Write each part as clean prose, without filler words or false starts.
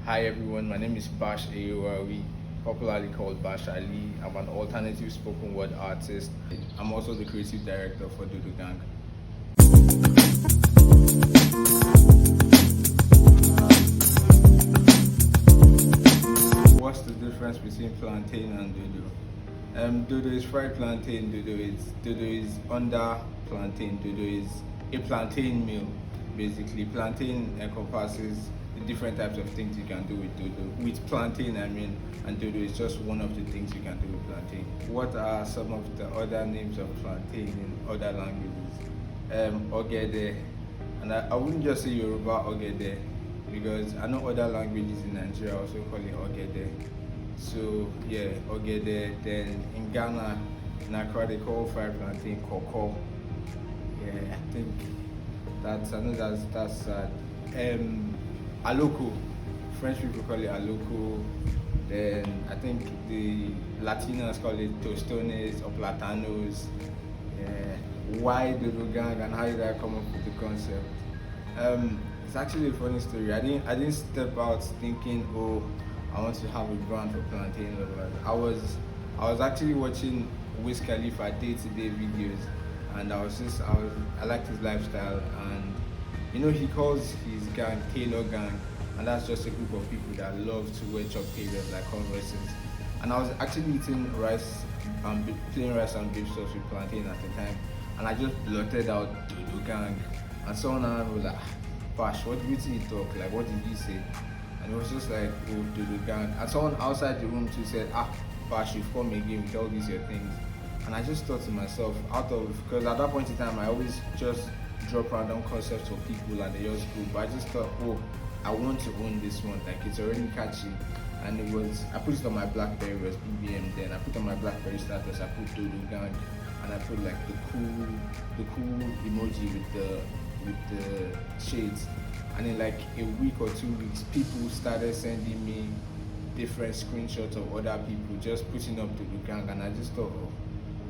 Hi everyone, my name is Bash Ayorawi, popularly called Bash Ali. I'm an alternative spoken word artist. I'm also the creative director for Dodo Gang. What's the difference between plantain and dodo? Dodo is fried plantain. Dodo is under plantain. Dodo is a plantain meal. Basically, plantain encompasses the different types of things you can do with dodo. With plantain, and dodo is just one of the things you can do with plantain. What are some of the other names of plantain in other languages? Ogede, and I wouldn't just say Yoruba Ogede, because I know other languages in Nigeria also call it Ogede. So yeah, Ogede. Then in Ghana, in Accra, they call fried plantain Koko. Yeah, I think I know that's sad. Aloko, French people call it Aloko. Then I think the Latinos call it Tostones or Platanos. Yeah. Why Dodo Gang and how did I come up with the concept? It's actually a funny story. I didn't step out thinking, oh, I want to have a brand for plantain lovers. I was actually watching Wiz Khalifa day-to-day videos, and I liked his lifestyle, and he calls his gang Tailor Gang, and that's just a group of people that love to wear chop tailors like Converses. And I was actually eating plain rice and beef sauce with plantain at the time, and I just blurted out Dodo Gang, and someone was like, Bash, what did you talk? Like, what did you say? And it was just like, oh, Dodo Gang. And someone outside the room too said, Bash, you've come again with all these your things. And I just thought to myself, because at that point in time, I always just drop random concepts for people and they just go. But I just thought, oh, I want to own this one. Like, it's already catchy. And I put it on my BlackBerry, it was BBM then. I put on my BlackBerry status, I put Dodo Gang, and I put like the cool emoji with the shades. And in like a week or 2 weeks, people started sending me different screenshots of other people just putting up Dodo Gang, and I just thought, oh,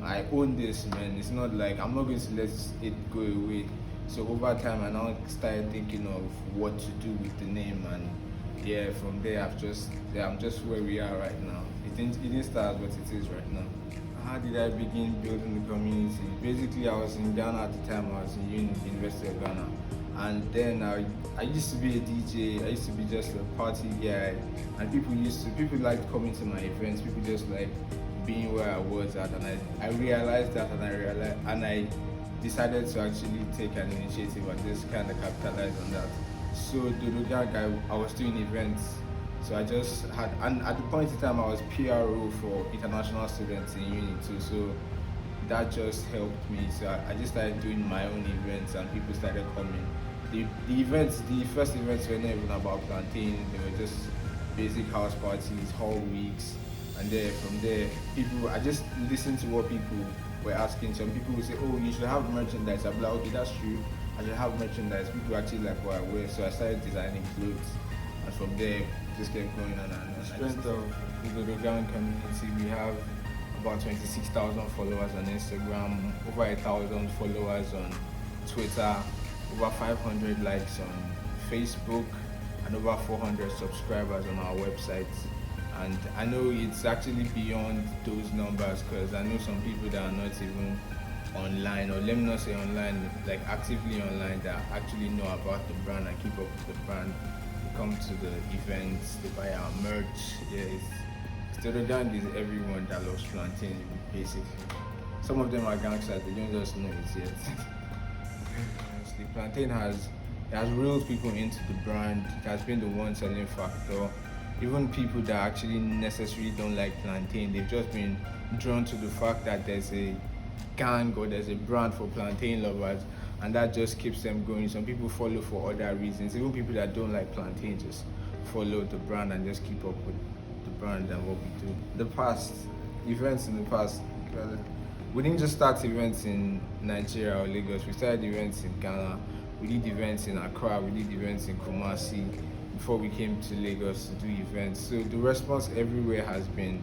I own this, man. It's not like I'm not going to let it go away. So over time, I now started thinking of what to do with the name, and yeah, from there I'm just where we are right now. It didn't start what it is right now. How did I begin building the community? Basically, I was in Ghana at the time. I was in University of Ghana, and then I used to be a DJ. I used to be just a party guy, and people liked coming to my events. People just like being where I was at, and I realized that, and I decided to actually take an initiative and just kind of capitalize on that. So Dodo Gang, I was doing events. So I just had, and at the point in time I was PRO for international students in uni too. So that just helped me. So I just started doing my own events, and people started coming. The first events were not even about plantain. They were just basic house parties, hall weeks, and then from there, I just listened to what people were asking. Some people would say, oh, you should have merchandise. I'm like, okay, that's true. I should have merchandise. People actually like what I wear. So I started designing clothes. And from there, just kept going on. The strength of the Dodo Gang community, we have about 26,000 followers on Instagram, over 1,000 followers on Twitter, over 500 likes on Facebook, and over 400 subscribers on our website. And I know it's actually beyond those numbers, because I know some people that are not even online, or let me not say online, like actively online, that actually know about the brand and keep up with the brand. They come to the events, they buy our merch. Yeah, Dodo Gang is everyone that loves plantain, basically. Some of them are gangsters, they don't just know it yet. The plantain has reeled people into the brand. It has been the one selling factor. Even people that actually necessarily don't like plantain, they've just been drawn to the fact that there's a gang or there's a brand for plantain lovers, and that just keeps them going. Some people follow for other reasons. Even people that don't like plantain just follow the brand and just keep up with the brand and what we do. Events in the past, we didn't just start events in Nigeria or Lagos. We started events in Ghana. We did events in Accra. We did events in Kumasi before we came to Lagos to do events. So the response everywhere has been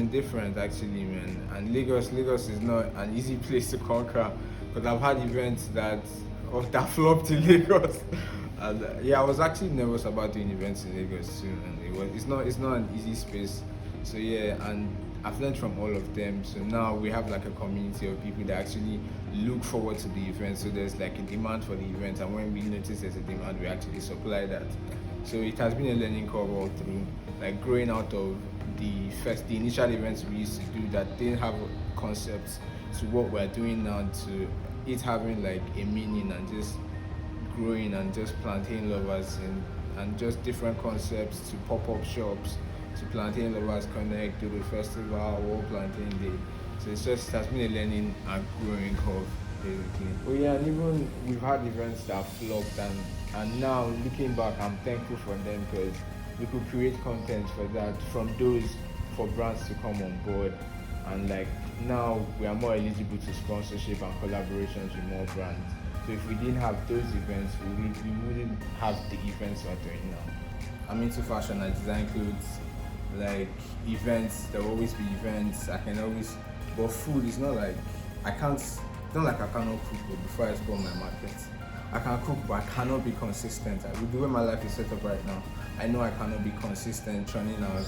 different, actually, man. And Lagos is not an easy place to conquer, because I've had events that flopped in Lagos, Yeah, I was actually nervous about doing events in Lagos too, and it's not an easy space. So yeah, and I've learned from all of them. So now we have like a community of people that actually look forward to the event. So there's like a demand for the event, and when we notice there's a demand, we actually supply that. So it has been a learning curve all through, like growing out of the initial events we used to do that didn't have concepts to what we're doing now, to it having like a meaning and just growing, and just plantain lovers and just different concepts, to pop-up shops, to plantain lovers connect, to the festival, World Plantain Day. So it has been a learning and growing curve basically. Oh yeah, and even we've had events that flopped, and now looking back, I'm thankful for them because we could create content for that, from those, for brands to come on board, and like now we are more eligible to sponsorship and collaborations with more brands. So if we didn't have those events, we wouldn't have the events we're doing now. I'm into fashion. I design clothes. Like events, there will always be events. I can always, but food is not like I can't. It's not like I cannot cook, but before I explore my market, I can cook, but I cannot be consistent. With the way my life is set up right now, I know I cannot be consistent churning out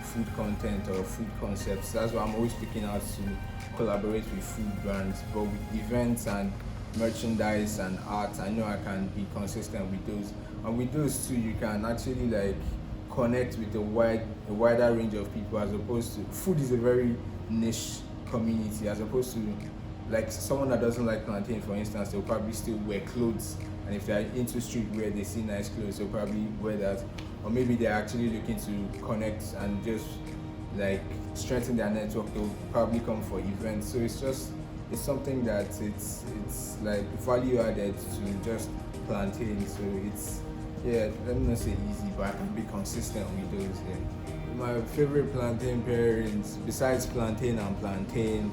food content or food concepts. That's why I'm always looking out to collaborate with food brands. But with events and merchandise and art, I know I can be consistent with those. And with those too, you can actually like connect with a wider range of people, as opposed to food is a very niche community, as opposed to like someone that doesn't like plantain, for instance, they'll probably still wear clothes, and if they're into streetwear, they see nice clothes, they'll probably wear that. Or maybe they're actually looking to connect and just like strengthen their network, they'll probably come for events. So it's something that it's like value added to just plantain. So it's, yeah, let me not say easy, but I can be consistent with those. Yeah. My favorite plantain pairings, besides plantain and plantain,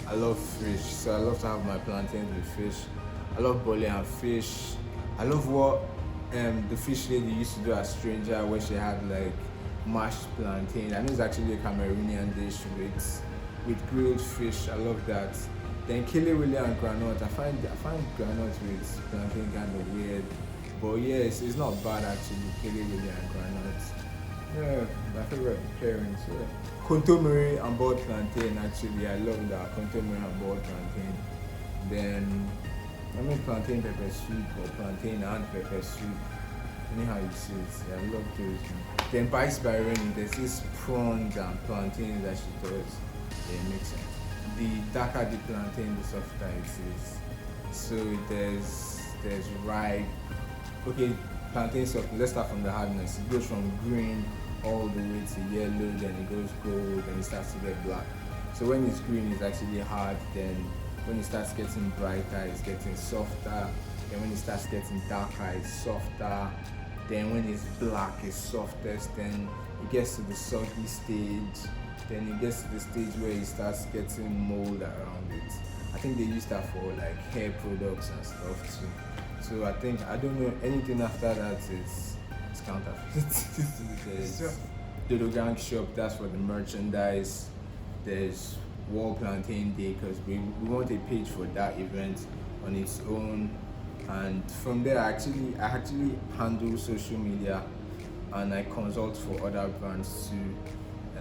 I love fish. So I love to have my plantains with fish. I love bole and fish. I love what the fish lady used to do at Stranger, where she had like mashed plantain. I know it's actually a Cameroonian dish with grilled fish. I love that. Then kele wele and granite. I find granite with plantain kind of weird, but yeah, it's not bad actually. Kele wele and granite. Yeah, my favorite pairings. Yeah. Contomere and boiled plantain. Actually, I love that contomere and boiled plantain. Then I make plantain pepper soup or plantain and pepper soup. Anyhow you see it, yeah, I love those. Then bites by Rainy, there's this prawns and plantain that she does. Yeah, it makes sense. The darker the plantain, the softer it is. So there's ripe. Okay, plantain soft. Let's start from the hardness. It goes from green all the way to yellow, then it goes gold, then it starts to get black. So when it's green, it's actually hard. Then when it starts getting brighter, it's getting softer. Then when it starts getting darker, it's softer. Then when it's black, it's softest. Then it gets to the soggy stage. Then it gets to the stage where it starts getting mold around it. I think they use that for like hair products and stuff too. So I don't know, anything after that is counterfeit. There's Dodo Gang Shop, that's for the merchandise. There's World Plantain Day, because we want a page for that event on its own. And from there, I actually handle social media, and I consult for other brands too.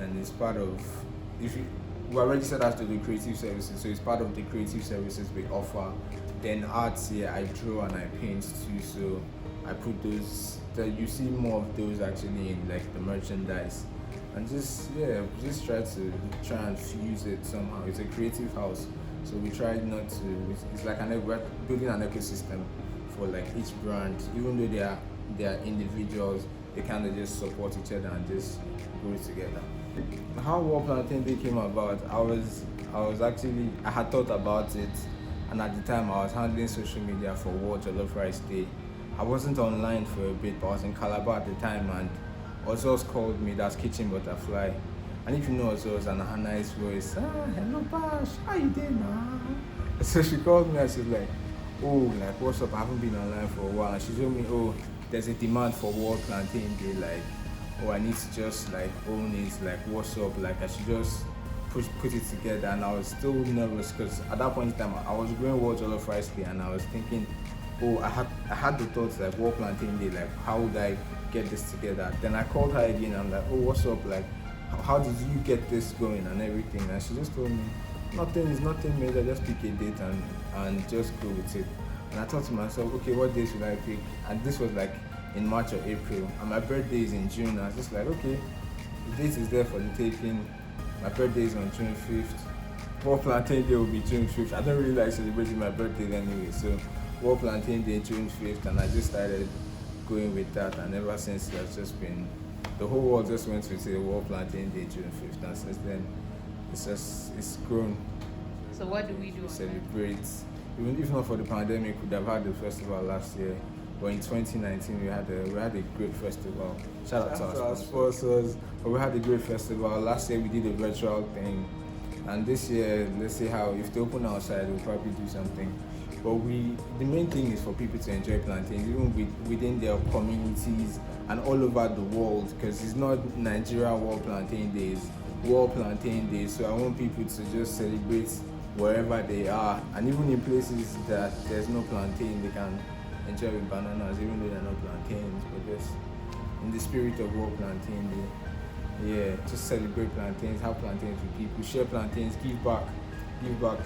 And it's part of, we're registered as the creative services, so it's part of the creative services we offer. Then arts, yeah, I draw and I paint too, so I put those, you see more of those actually in like the merchandise. And just try and fuse it somehow. It's a creative house, so we try not to, it's like we're building an ecosystem for like each brand. Even though they are individuals, they kind of just support each other and just grow together. How World Plantain Day came about, I had thought about it, and at the time I was handling social media for World Jollof Rice Day. I wasn't online for a bit, but I was in Calabar at the time, and Ozos called me, that's Kitchen Butterfly. And if you know Ozos and her nice voice, hello Bash, how you doing now? So she called me and she's like, oh, like what's up, I haven't been online for a while. And she told me, oh, there's a demand for World Plantain Day, like, oh, I need to just like own it, like what's up, like I should just put it together. And I was still nervous because at that point in time I was growing World Jollof Rice Day, and I was thinking, oh, I had the thoughts like, what plantain day, like how would I get this together? Then I called her again. I'm like, oh, what's up? Like, how did you get this going and everything? And she just told me, nothing is nothing major. Just pick a date and just go with it. And I thought to myself, okay, what day should I pick? And this was like in March or April, and my birthday is in June. I was just like, okay, the date is there for the taking. My birthday is on June 5th. World Plantain Day will be June 5th. I don't really like celebrating my birthday anyway, so World Plantain Day June 5th, and I just started going with that, and ever since it has just been, the whole world just went to say World Plantain Day June 5th, and since then it's grown. So what do we do? Celebrate. Even if not for the pandemic, we'd have had the festival last year. But in 2019, we had a great festival. Shout out to our sponsors. But we had a great festival. Last year we did a virtual thing, and this year, let's see how, if they open outside, we'll probably do something. But the main thing is for people to enjoy plantains, even within their communities and all over the world, because it's not Nigeria World Plantain Days, World Plantain Days. So I want people to just celebrate wherever they are, and even in places that there's no plantain, they can enjoy with bananas, even though they're not plantains. But just in the spirit of World Plantain Day, yeah, just celebrate plantains, have plantains with people, share plantains, give back,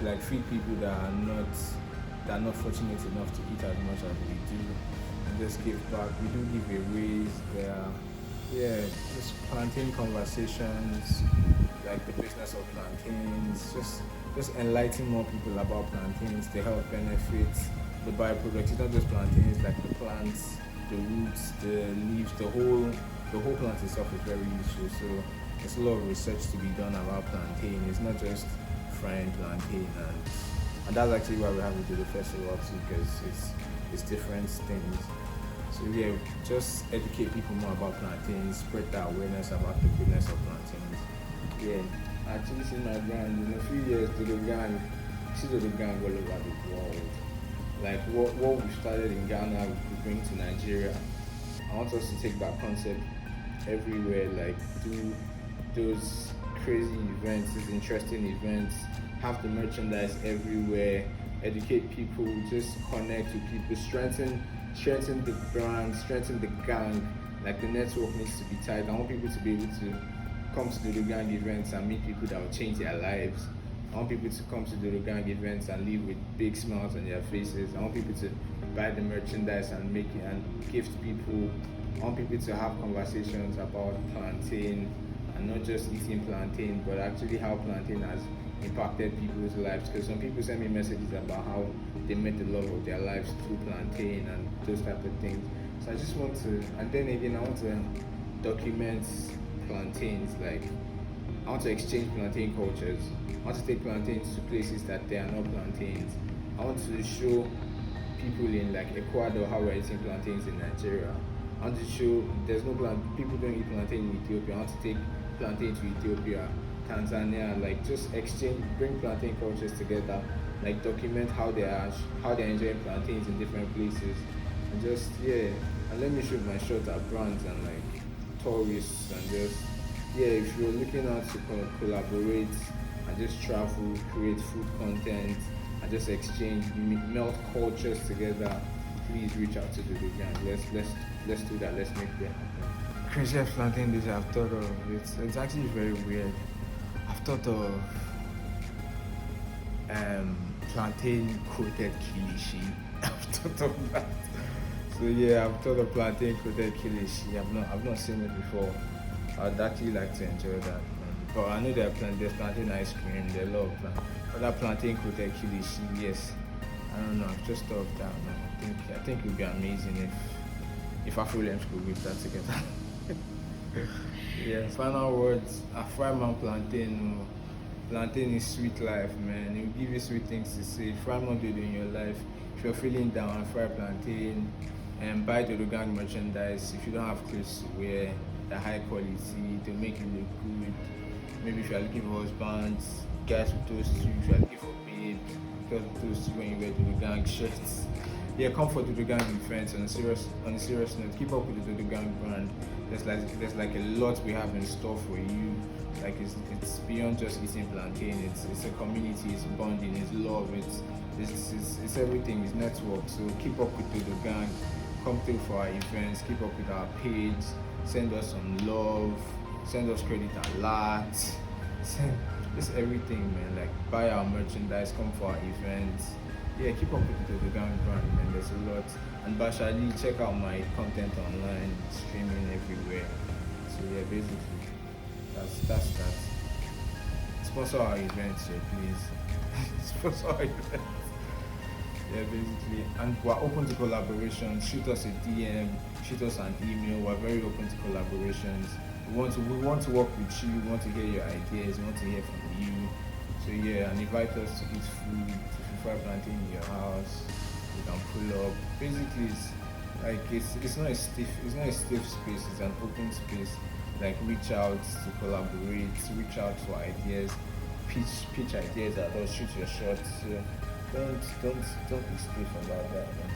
like feed people that are not fortunate enough to eat as much as we do, and just give back. We do giveaways. Yeah, just plantain conversations, like the business of plantains, just enlighten more people about plantains, the health benefits, the byproducts. It's not just plantains, like the plants, the roots, the leaves, the whole plant itself is very useful. So there's a lot of research to be done about plantain. It's not just frying plantain, and that's actually why we have to do the festival too, because it's different things. So yeah, just educate people more about plantains, spread the awareness about the goodness of plantains. Yeah, I actually see my brand in a few years. Dodo gang all over the world. Like what we started in Ghana, we bring to Nigeria. I want us to take that concept everywhere. Like do those crazy events, these interesting events, have the merchandise everywhere, educate people, just connect with people, strengthen the brand, strengthen the gang. Like the network needs to be tight. I want people to be able to come to the gang events and meet people that will change their lives. I want people to come to the gang events and leave with big smiles on their faces. I want people to buy the merchandise and make it and gift people. I want people to have conversations about plantain, and not just eating plantain, but actually how plantain has impacted people's lives. Because some people send me messages about how they met the love of their lives through plantain and those type of things. So I just want to, and then again, I want to document plantains. Like I want to exchange plantain cultures. I want to take plantains to places that they are not plantains. I want to show people in like Ecuador how we're eating plantains in Nigeria. I want to show there's no people don't eat plantain in Ethiopia. I want to take plantain to Ethiopia, Tanzania, like just exchange, bring plantain cultures together, like document how they're enjoying plantains in different places, and just and let me shoot my shot at brands and like tourists, and just if you're looking out to collaborate and just travel, create food content, and just exchange, melt cultures together, please reach out to the gang. Let's do that. Let's make that happen. Craziest plantain dish I've thought of. It's actually very weird. I've thought of plantain coated kilishi. I've thought of that. So I've thought of plantain coated kilishi. I've not seen it before. I'd actually like to enjoy that. But I know there's plantain ice cream. There's a lot of other plantain coated kilishi. Yes. I don't know. I've just thought of that. Man. I think it would be amazing if Afrolems could whip that together. Final words. A fry man plantain. Plantain is sweet life, man. It will give you sweet things to say. Fry man Dodo in your life. If you're feeling down, fry plantain and buy Dodo gang merchandise. If you don't have clothes to wear, they're high quality, they make you look good. Maybe if you're looking for husbands, guys with those two. If you're looking for babe, girls with those two when you wear Dodo gang shirts. Come for Dodo gang events. On a serious note, keep up with the Dodo gang brand. There's like a lot we have in store for you. Like it's beyond just eating plantain. It's a community. It's bonding. It's love. It's everything. It's network. So keep up with Dodo Gang. Come through for our events. Keep up with our page. Send us some love. Send us credit alert. Send just everything, man. Like buy our merchandise. Come for our events. Yeah, keep up with the Dodo Gang brand, man. There's a lot. And Bashali, check out my content online, streaming everywhere. So yeah, basically, that's that. Sponsor our events, so please. Sponsor our events. Yeah, basically, and we're open to collaborations. Shoot us a DM, shoot us an email. We're very open to collaborations. We want to work with you. We want to hear your ideas. We want to hear from you. So yeah, and invite us to eat food. If you fry plantain in your house, you can pull up. Basically, it's not a stiff space. It's an open space. Like reach out to collaborate. Reach out for ideas. Pitch ideas at us. Shoot your shots. So don't be stiff about that. Man.